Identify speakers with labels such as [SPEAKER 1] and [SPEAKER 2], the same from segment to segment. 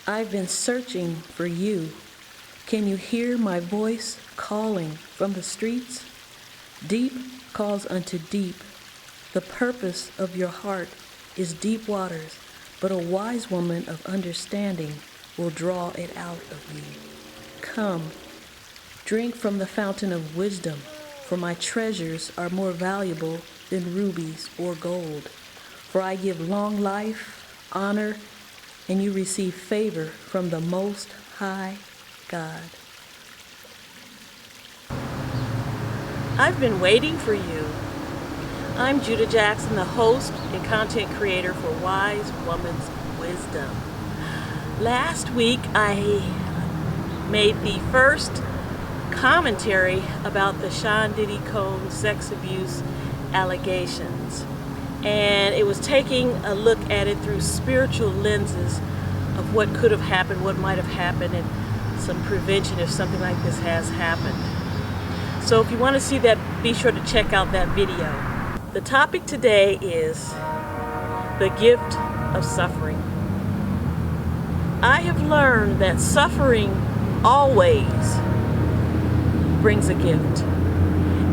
[SPEAKER 1] I've been searching for you. Can you hear my voice calling from the streets? Deep calls unto deep. The purpose of your heart is deep waters, but a wise woman of understanding will draw it out of you. Come, drink from the fountain of wisdom, for my treasures are more valuable than rubies or gold. For I give long life, honor, and you receive favor from the Most High God. I've been waiting for you. I'm Judah Jackson, the host and content creator for Wise Woman's Wisdom. Last week, I made the first commentary about the Sean Diddy Combs sex abuse allegations. And it was taking a look at it through spiritual lenses of what could have happened, what might have happened, and some prevention if something like this has happened. So if you want to see that, be sure to check out that video. The topic today is the gift of suffering. I have learned that suffering always brings a gift.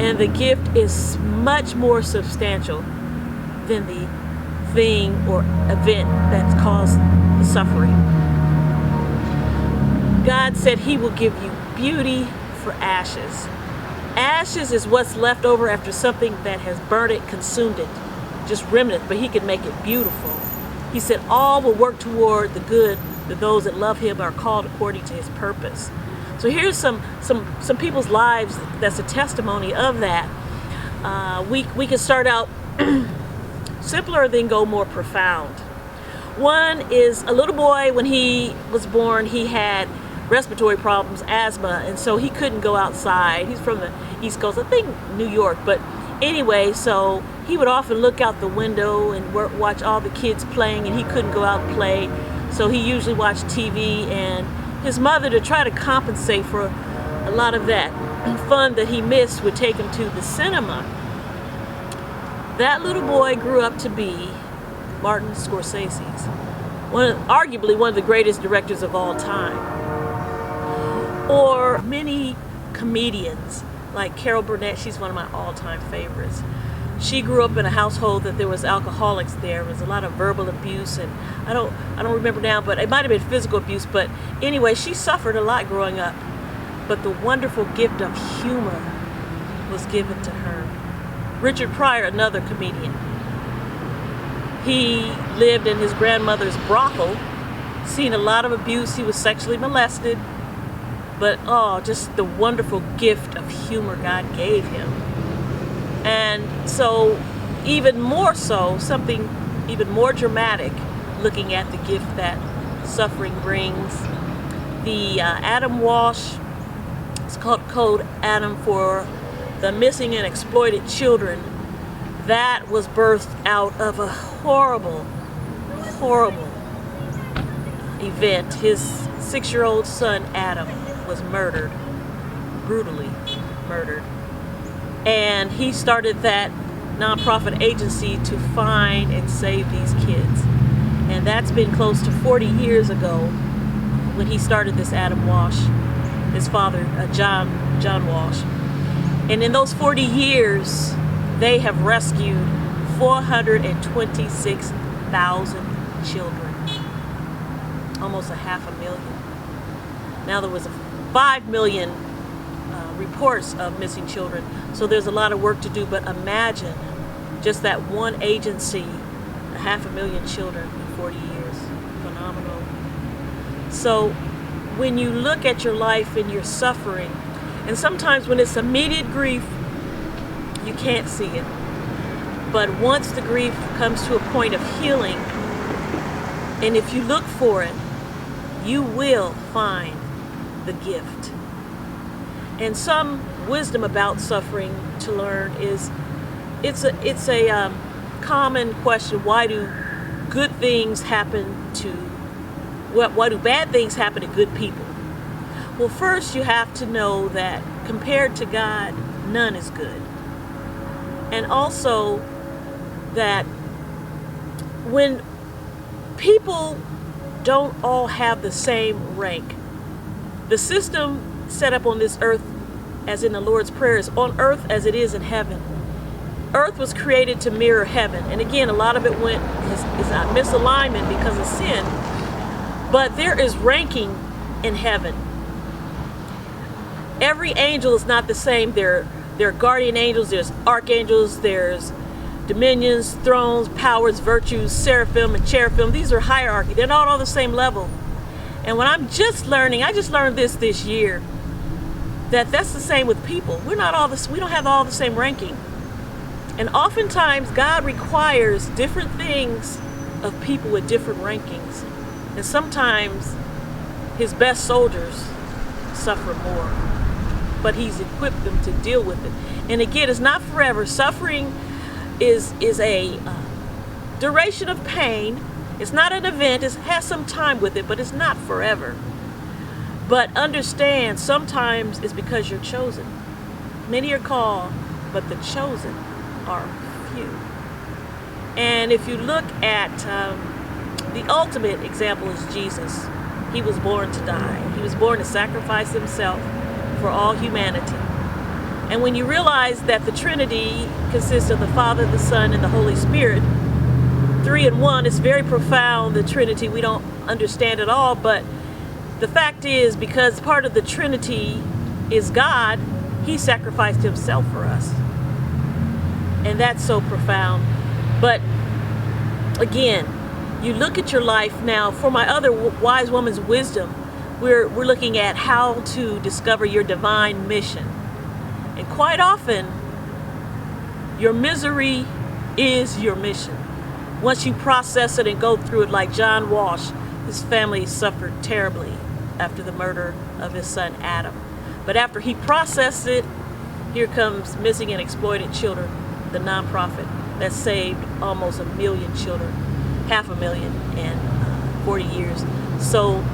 [SPEAKER 1] And the gift is much more substantial than the thing or event that's caused the suffering. God said He will give you beauty for ashes. Ashes is what's left over after something that has burned it, consumed it, just remnants, but He can make it beautiful. He said all will work toward the good that those that love Him are called according to His purpose. So here's some people's lives that's a testimony of that. We can start out simpler, then go more profound. One is a little boy. When he was born, he had respiratory problems, asthma, and so he couldn't go outside. He's from the East Coast, I think New York, but anyway, so he would often look out the window and watch all the kids playing, and he couldn't go out and play, so he usually watched TV, and his mother, to try to compensate for a lot of that fun that he missed, would take him to the cinema. That little boy grew up to be Martin Scorsese's, arguably one of the greatest directors of all time. Or many comedians, like Carol Burnett, she's one of my all-time favorites. She grew up in a household that there was alcoholics there. There was a lot of verbal abuse, and I don't remember now, but it might have been physical abuse. But anyway, she suffered a lot growing up. But the wonderful gift of humor was given to her. Richard Pryor, another comedian. He lived in his grandmother's brothel, seen a lot of abuse. He was sexually molested. But just the wonderful gift of humor God gave him. And so, even more so, something even more dramatic, looking at the gift that suffering brings. The Adam Walsh, it's called Code Adam for the Missing and Exploited Children. That was birthed out of a horrible, horrible event. His 6-year-old son, Adam, was murdered, brutally murdered. And he started that nonprofit agency to find and save these kids. And that's been close to 40 years ago when he started this Adam Walsh, his father, John Walsh. And in those 40 years, they have rescued 426,000 children, almost 500,000. Now there was 5 million reports of missing children, so there's a lot of work to do. But imagine just that one agency, 500,000 children in 40 years. Phenomenal. So when you look at your life and your suffering, and sometimes when it's immediate grief, you can't see it. But once the grief comes to a point of healing, and if you look for it, you will find the gift. And some wisdom about suffering to learn is, it's a common question: why do good things happen to why do bad things happen to good people? Well, first you have to know that compared to God, none is good. And also that when people don't all have the same rank. The system set up on this earth, as in the Lord's Prayer, is on earth as it is in heaven. Earth was created to mirror heaven. And again, a lot of it is a misalignment because of sin. But there is ranking in heaven. Every angel is not the same. There are guardian angels, there's archangels, there's dominions, thrones, powers, virtues, seraphim, and cherubim. These are hierarchy. They're not all the same level. And when I just learned this year, that's the same with people. We don't have all the same ranking. And oftentimes God requires different things of people with different rankings. And sometimes his best soldiers suffer more. But he's equipped them to deal with it. And again, it's not forever. Suffering is a duration of pain. It's not an event. It has some time with it, but it's not forever. But understand, sometimes it's because you're chosen. Many are called, but the chosen are few. And if you look at the ultimate example is Jesus. He was born to die. He was born to sacrifice himself for all humanity. And when you realize that the Trinity consists of the Father, the Son, and the Holy Spirit, 3 in 1, it's very profound, the Trinity. We don't understand it all, but the fact is, because part of the Trinity is God, he sacrificed himself for us. And that's so profound. But again, you look at your life now. For my other Wise Woman's Wisdom, we're looking at how to discover your divine mission. And quite often, your misery is your mission. Once you process it and go through it, like John Walsh, his family suffered terribly after the murder of his son Adam. But after he processed it, here comes Missing and Exploited Children, the nonprofit that saved almost 1 million children, 500,000 in 40 years. So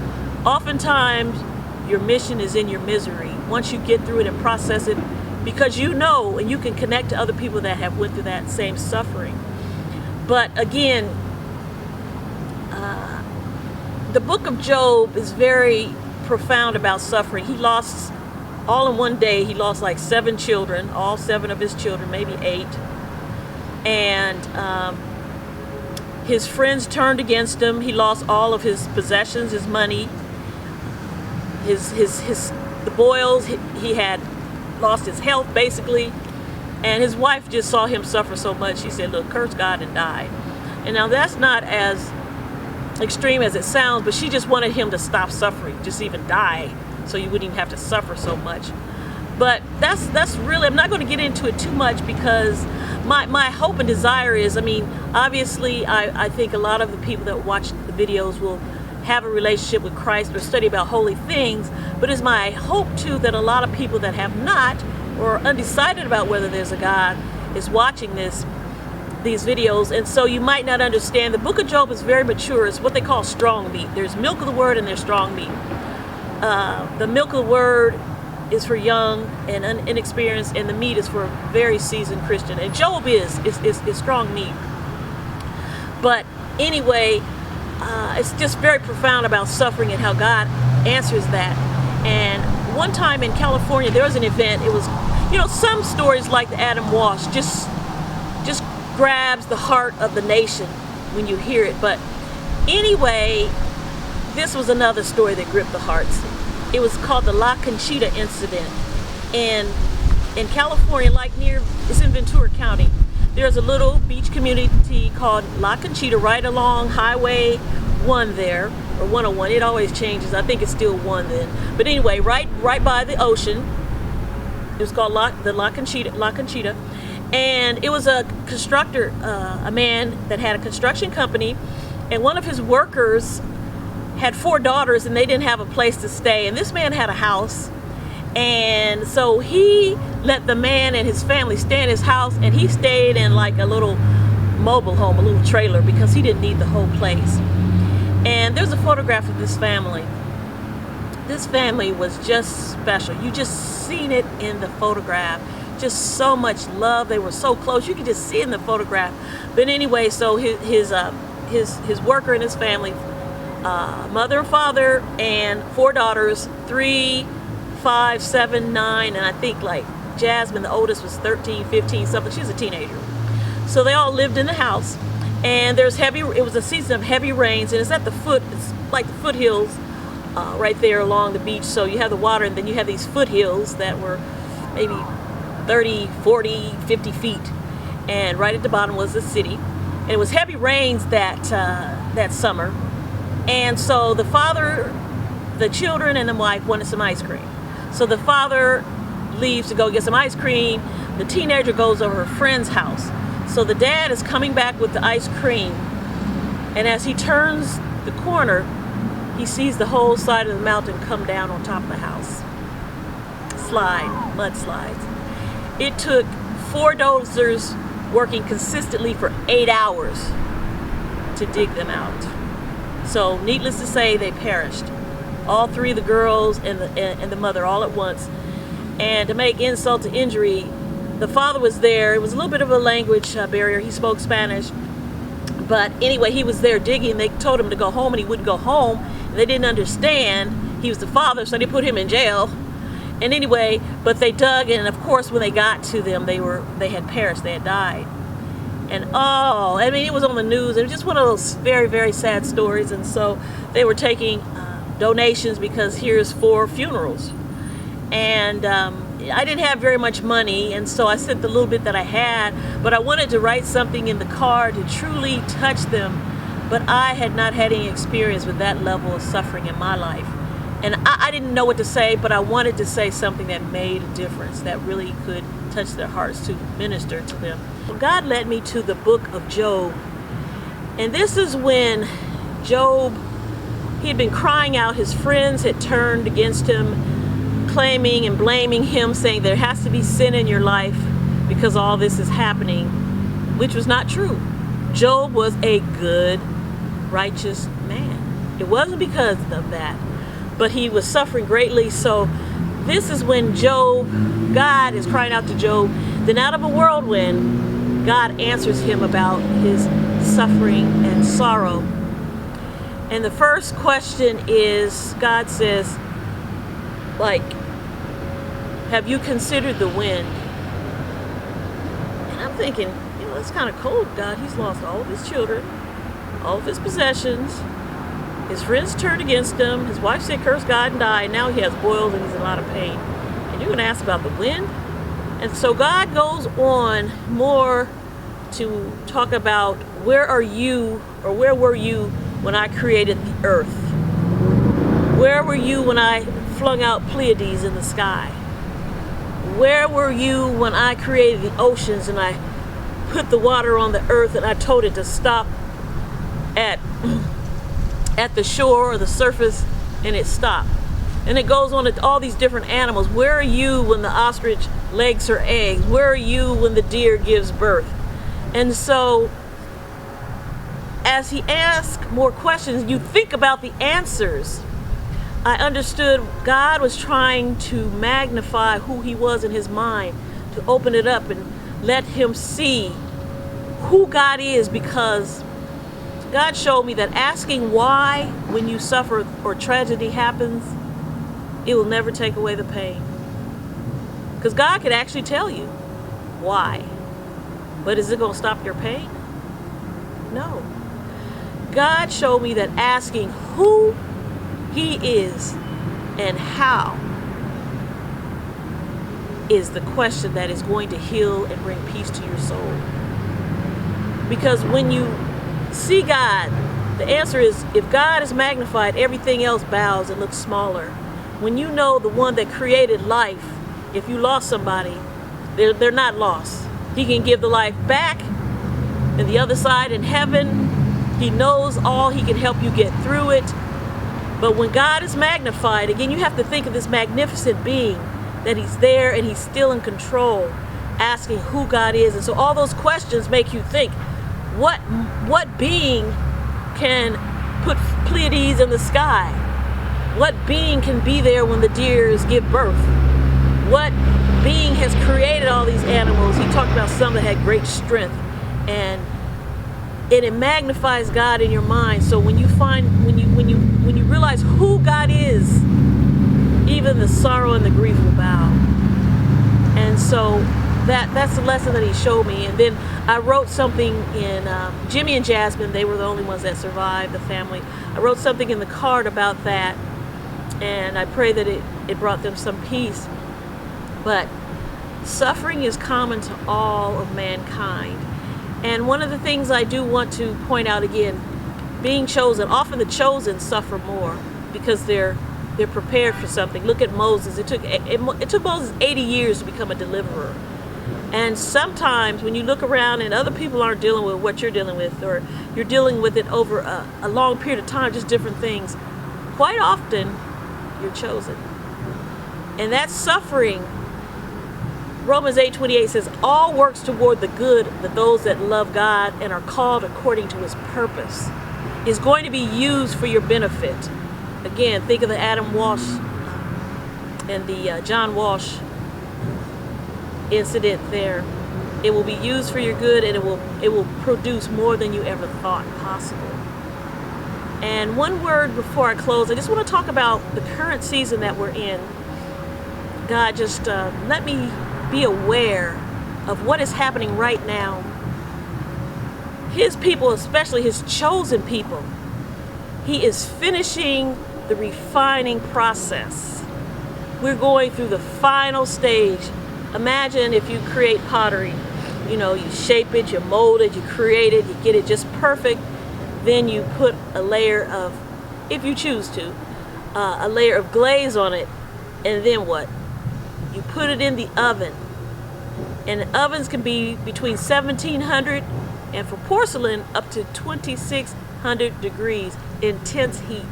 [SPEAKER 1] oftentimes your mission is in your misery. Once you get through it and process it, because you know and you can connect to other people that have went through that same suffering. But again, the book of Job is very profound about suffering. He lost, all in one day, he lost like 7 children, all 7 of his children, maybe 8. And his friends turned against him. He lost all of his possessions, his money, the boils. He had lost his health basically. And his wife just saw him suffer so much. She said, look, curse God and die. And now that's not as extreme as it sounds, but she just wanted him to stop suffering, just even die, so you wouldn't even have to suffer so much. But that's really, I'm not going to get into it too much, because my hope and desire is, I mean, obviously I think a lot of the people that watch the videos will have a relationship with Christ or study about holy things, but it's my hope too that a lot of people that have not, or undecided about whether there's a God, is watching these videos. And so you might not understand. The book of Job is very mature. It's what they call strong meat. There's milk of the word and there's strong meat. The milk of the word is for young and inexperienced, and the meat is for a very seasoned Christian. And Job is strong meat. But anyway, it's just very profound about suffering and how God answers that. And one time in California, there was an event. It was, you know, some stories like the Adam Walsh just grabs the heart of the nation when you hear it. But anyway, this was another story that gripped the hearts. It was called the La Conchita incident. And in California, it's in Ventura County, there's a little beach community called La Conchita right along Highway 1 there, or 101. It always changes. I think it's still 1 then. But anyway, right by the ocean. It was called La Conchita. And it was a constructor, a man that had a construction company, and one of his workers had 4 daughters, and they didn't have a place to stay. And this man had a house, and so he let the man and his family stay in his house, and he stayed in like a little mobile home, a little trailer, because he didn't need the whole place. And there's a photograph of this family. This family was just special. You just seen it in the photograph. Just so much love. They were so close. You could just see it in the photograph. But anyway, so his worker and his family mother and father, and 4 daughters, 3, 5, 7, 9, and I think like Jasmine, the oldest, was 13, 15, something. She was a teenager. So they all lived in the house, and it was a season of heavy rains, and it's like the foothills right there along the beach. So you have the water, and then you have these foothills that were maybe 30, 40, 50 feet, and right at the bottom was the city. And it was heavy rains that summer, and so the father, the children, and the wife wanted some ice cream. So the father leaves to go get some ice cream. The teenager goes over her friend's house. So the dad is coming back with the ice cream, and as he turns the corner, he sees the whole side of the mountain come down on top of the house. Mudslides. It took 4 dozers working consistently for 8 hours to dig them out. So needless to say, they perished. All 3 of the girls and the mother all at once. And to make insult to injury, the father was there. It was a little bit of a language barrier. He spoke Spanish. But anyway, he was there digging. They told him to go home, and he wouldn't go home. And they didn't understand. He was the father, so they put him in jail. And anyway, but they dug, and of course, when they got to them, they had perished. They had died. And it was on the news. It was just one of those very, very sad stories. And so they were taking donations, because here's 4 funerals. And I didn't have very much money, and so I sent the little bit that I had, but I wanted to write something in the card to truly touch them. But I had not had any experience with that level of suffering in my life. And I didn't know what to say, but I wanted to say something that made a difference, that really could touch their hearts, to minister to them. God led me to the book of Job. And this is when Job, he had been crying out. His friends had turned against him, claiming and blaming him, saying there has to be sin in your life because all this is happening, which was not true. Job was a good, righteous man. It wasn't because of that, but he was suffering greatly. So this is when God is crying out to Job. Then out of a whirlwind, God answers him about his suffering and sorrow. And the first question is, God says, have you considered the wind? And I'm thinking, that's kind of cold, God. He's lost all of his children, all of his possessions. His friends turned against him. His wife said, curse God and die. And now he has boils and he's in a lot of pain. And you're going to ask about the wind? And so God goes on more to talk about, where are you, or where were you when I created the earth? Where were you when I flung out Pleiades in the sky? Where were you when I created the oceans and I put the water on the earth and I told it to stop at the shore or the surface, and it stopped? And it goes on to all these different animals. Where are you when the ostrich lays her eggs? Where are you when the deer gives birth? And so as he asked more questions, you think about the answers. I understood God was trying to magnify who he was in his mind, to open it up and let him see who God is, because God showed me that asking why when you suffer or tragedy happens, it will never take away the pain. Because God could actually tell you why. But is it going to stop your pain? No. God showed me that asking who he is and how is the question that is going to heal and bring peace to your soul. Because when you see God, the answer is, if God is magnified, everything else bows and looks smaller. When you know the one that created life, if you lost somebody, they're not lost. He can give the life back, and the other side in heaven, he knows all. He can help you get through it. But when God is magnified, again, you have to think of this magnificent being, that he's there and he's still in control, asking who God is. And so all those questions make you think, what being can put Pleiades in the sky? What being can be there when the deers give birth? What being has created all these animals? He talked about some that had great strength and and it magnifies God in your mind. So when you realize who God is, even the sorrow and the grief will bow. And so that's the lesson that he showed me. And then I wrote something in Jimmy and Jasmine, they were the only ones that survived, the family. I wrote something in the card about that, and I pray that it brought them some peace. But suffering is common to all of mankind. And one of the things I do want to point out again, being chosen, often the chosen suffer more because they're prepared for something. Look at Moses. It took Moses 80 years to become a deliverer. And sometimes when you look around and other people aren't dealing with what you're dealing with, or you're dealing with it over a long period of time, just different things, quite often you're chosen. And that suffering, Romans 8:28 says, all works toward the good of those that love God and are called according to his purpose, is going to be used for your benefit. Again, think of the Adam Walsh and the John Walsh incident there. It will be used for your good, and it will produce more than you ever thought possible. And one word before I close, I just want to talk about the current season that we're in. God, just let me be aware of what is happening right now. His people, especially his chosen people, he is finishing the refining process. We're going through the final stage. Imagine if you create pottery, you shape it, you mold it, you create it, you get it just perfect. Then you put a layer of, if you choose to, a layer of glaze on it. And then what? You put it in the oven. And ovens can be between 1700 and for porcelain up to 2600 degrees, intense heat.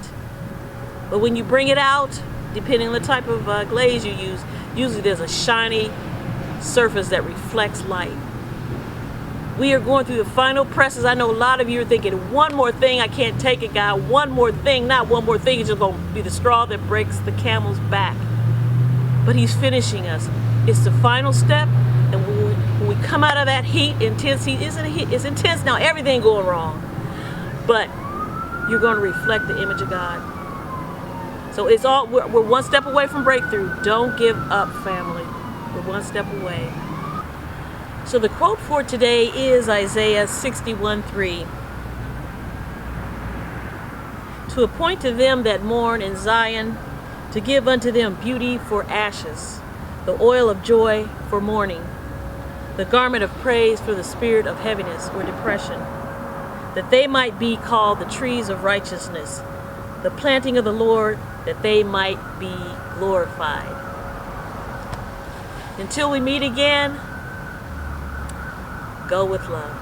[SPEAKER 1] But when you bring it out, depending on the type of glaze you use, usually there's a shiny surface that reflects light. We are going through the final presses. I know a lot of you are thinking, one more thing, I can't take it, God. One more thing, not one more thing. It's just going to be the straw that breaks the camel's back. But he's finishing us. It's the final step. And when we come out of that heat, intense heat, it's intense now, everything going wrong. But you're going to reflect the image of God. So we're one step away from breakthrough. Don't give up, family. We're one step away. So the quote for today is Isaiah 61:3. To appoint to them that mourn in Zion, to give unto them beauty for ashes, the oil of joy for mourning, the garment of praise for the spirit of heaviness or depression, that they might be called the trees of righteousness, the planting of the Lord, that they might be glorified. Until we meet again, go with love.